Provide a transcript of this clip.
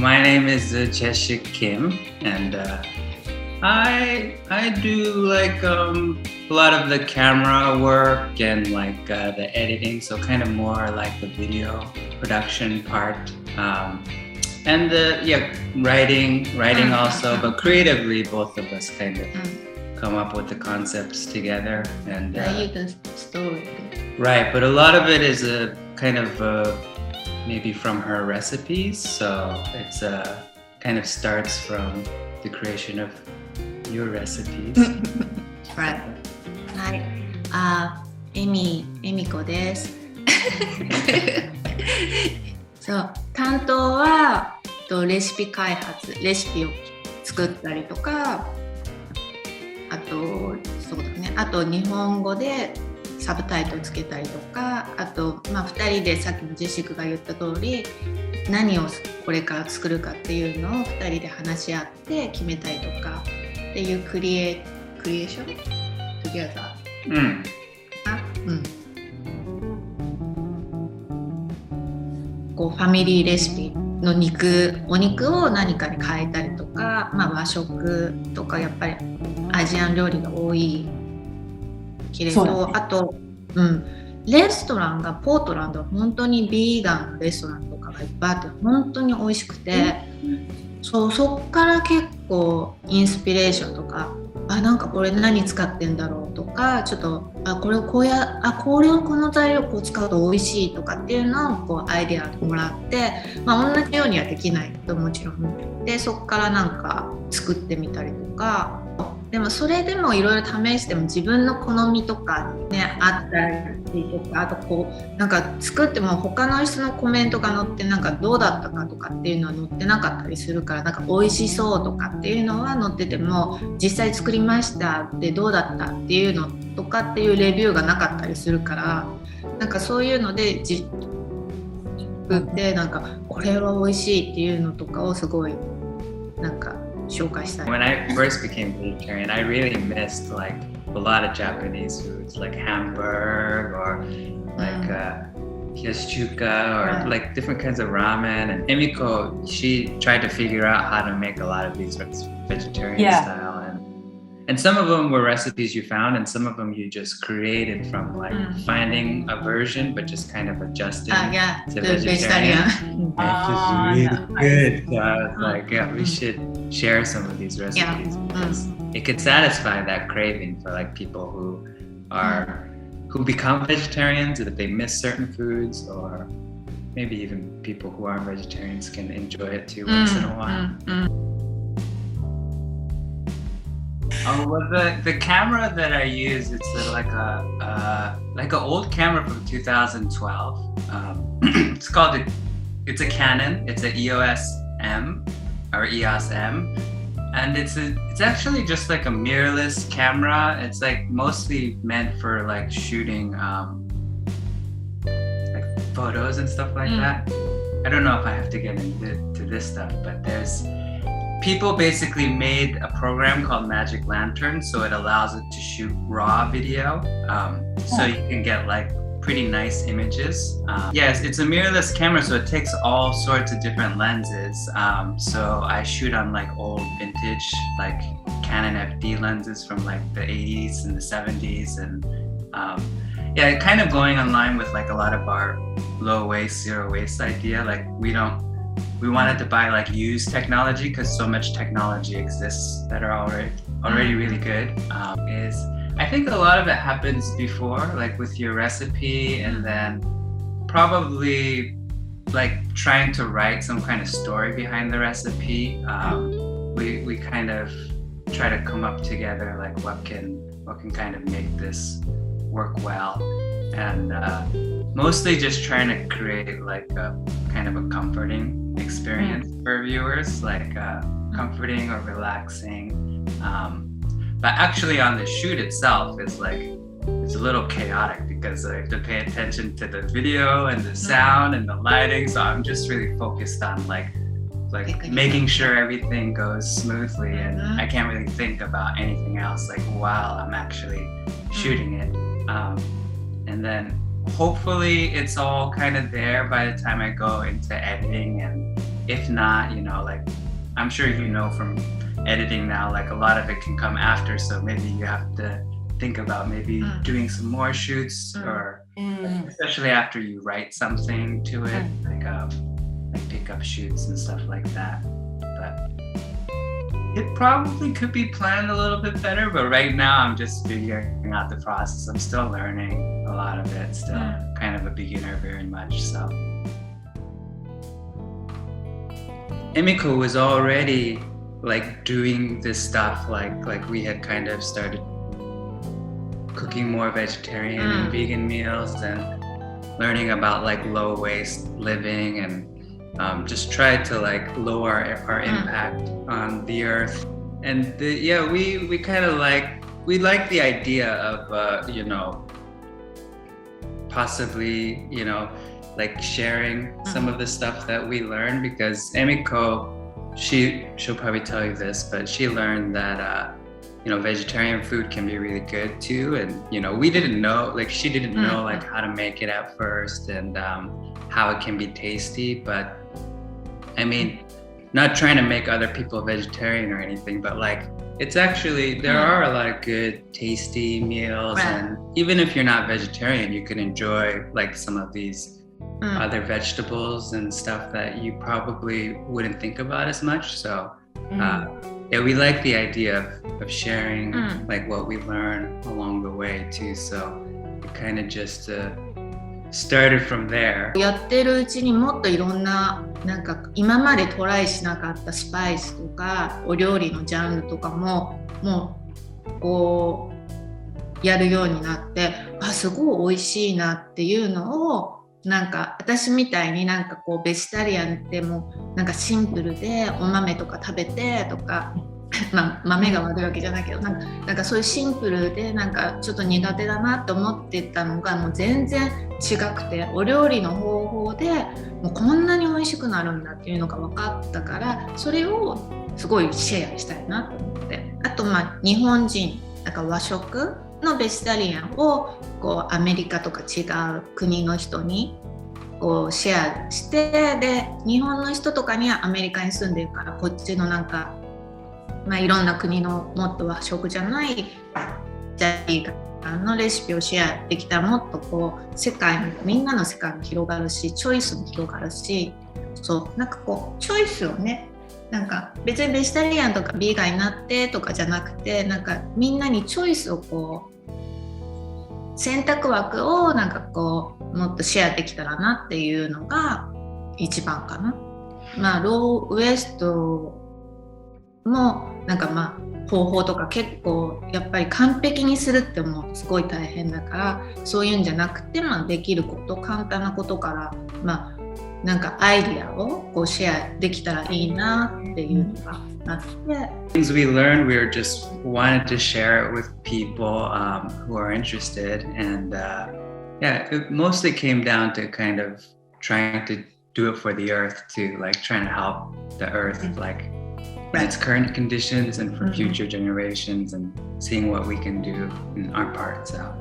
My name is Cheshik Kim, and I do like a lot of the camera work and like the editing, so kind of more like the video production part, and writing also, but creatively both of us kind of come up with the concepts together and the story. Right, but a lot of it is a kind of maybe from her recipes, so it's kind of starts from the creation of your recipes. Right. はい。エミコです。そう、担当はレシピ開発、レシピを作ったりとか、あとそうだね、あと日本語でサブタイトルつけたりとか、あと、2人でさっきのジェシックが言った通り何をこれから作るかっていうのを2人で話し合って決めたりとかっていうクリエーショントゥギャザー、こうファミリーレシピのお肉を何かに変えたりとか、和食とかやっぱりアジアン料理が多いけれど、あと、レストランがポートランドは本当にビーガンのレストランとかがいっぱいあって本当に美味しくて、そっから結構インスピレーションとか、なんかこれ何使ってんだろうとか、ちょっとこれをこの材料こう使うと美味しいとかっていうのをこうアイデアもらって、同じようにはできないともちろんで、そこからなんか作ってみたりとか。でもそれでもいろいろ試しても自分の好みとかねあったりとか、あとこうなんか作っても他の人のコメントが載ってなんかどうだったかとかっていうのは載ってなかったりするから、なんか美味しそうとかっていうのは載ってても実際作りましたってどうだったっていうのとかっていうレビューがなかったりするから、なんかそういうので作ってなんかこれは美味しいっていうのとかをすごいなんかWhen I first became vegetarian, I really missed like a lot of Japanese foods like hamburg or like hiyashichuka or like different kinds of ramen. And Emiko, she tried to figure out how to make a lot of these vegetarian style. And some of them were recipes you found, and some of them you just created from like finding a version, but just kind of adjusting to vegetarian. It's just really good. So I was like, we should share some of these recipes because it could satisfy that craving for like people who become vegetarians, or that they miss certain foods, or maybe even people who aren't vegetarians can enjoy it too once in a while. Well, the camera that I use, it's like an old camera from 2012. It's a Canon. It's a EOS M or EOS M, and it's actually just like a mirrorless camera. It's like mostly meant for like shooting like photos and stuff like that. I don't know if I have to get into this stuff, but people basically made a program called Magic Lantern, so it allows it to shoot raw video, so you can get like pretty nice images. Yes, it's a mirrorless camera, so it takes all sorts of different lenses. So I shoot on like old vintage, like Canon FD lenses from like the 80s and the 70s, and kind of going online with like a lot of our low waste, zero waste idea. Like we wanted to buy like used technology because so much technology exists that are already really good. I think a lot of it happens before, like with your recipe, and then probably like trying to write some kind of story behind the recipe. We kind of try to come up together like what can kind of make this work well, and mostly just trying to create like a kind of a comforting experience for viewers, like comforting or relaxing. But actually on the shoot itself, it's a little chaotic because I have to pay attention to the video and the sound and the lighting. So I'm just really focused on like making sure everything goes smoothly, and I can't really think about anything else like while I'm actually shooting it. And then hopefully it's all kind of there by the time I go into editing and if not, like I'm sure from editing now, like a lot of it can come after, so maybe you have to think about maybe doing some more shoots or especially after you write something to it, like pickup shoots and stuff like that. But it probably could be planned a little bit better, but right now I'm just figuring out the process. I'm still learning a lot of it, still kind of a beginner very much. So Emiko was already like doing this stuff, like we had kind of started cooking more vegetarian and vegan meals and learning about like low waste living and just try to like lower our impact on the earth. And we kind of we like the idea of possibly like sharing some of the stuff that we learned, because Emiko, she'll probably tell you this, but she learned that vegetarian food can be really good too, and we didn't know, like she didn't know like how to make it at first and how it can be tasty. But I mean, not trying to make other people vegetarian or anything, but like it's actually, there are a lot of good tasty meals, and even if you're not vegetarian, you can enjoy like some of these other vegetables and stuff that you probably wouldn't think about as much. So we like the idea of sharing like what we learn along the way too. So it kind of just started from there. やってるうちにもっといろんななんか今までトライしなかったスパイスとかお料理のジャンルとかももうこうやるようになって、すごい美味しいなっていうのを、なんか私みたいになんかこうベジタリアンってもなんかシンプルでお豆とか食べてとか豆が悪いわけじゃないけど、なんかそういうシンプルでなんかちょっと苦手だなって思ってたのがもう全然違くて、お料理の方法でもうこんなに美味しくなるんだっていうのが分かったから、それをすごいシェアしたいなと思って、あと日本人なんか和食のベジタリアンをこうアメリカとか違う国の人にこうシェアして、で日本の人とかにはアメリカに住んでるからこっちのなんか、いろんな国のもっと和食じゃないジャリーガンのレシピをシェアできたらもっとこう世界のみんなの世界も広がるし、チョイスも広がるし、そうなんかこうチョイスをね、なんか別にベジタリアンとかビーガンになってとかじゃなくて、なんかみんなにチョイスをこう選択枠をなんかこうもっとシェアできたらなっていうのが一番かな。ローウエストもなんか方法とか結構やっぱり完璧にするってもうすごい大変だから、そういうんじゃなくてできること簡単なことからなんかアイディアをこうシェアできたらいいなっていうのがあって。Things we learned, we were just wanted to share it with people who are interested, and it mostly came down to kind of trying to do it for the earth too, like trying to help the earth like in its current conditions and for future generations, and seeing what we can do in our part. So.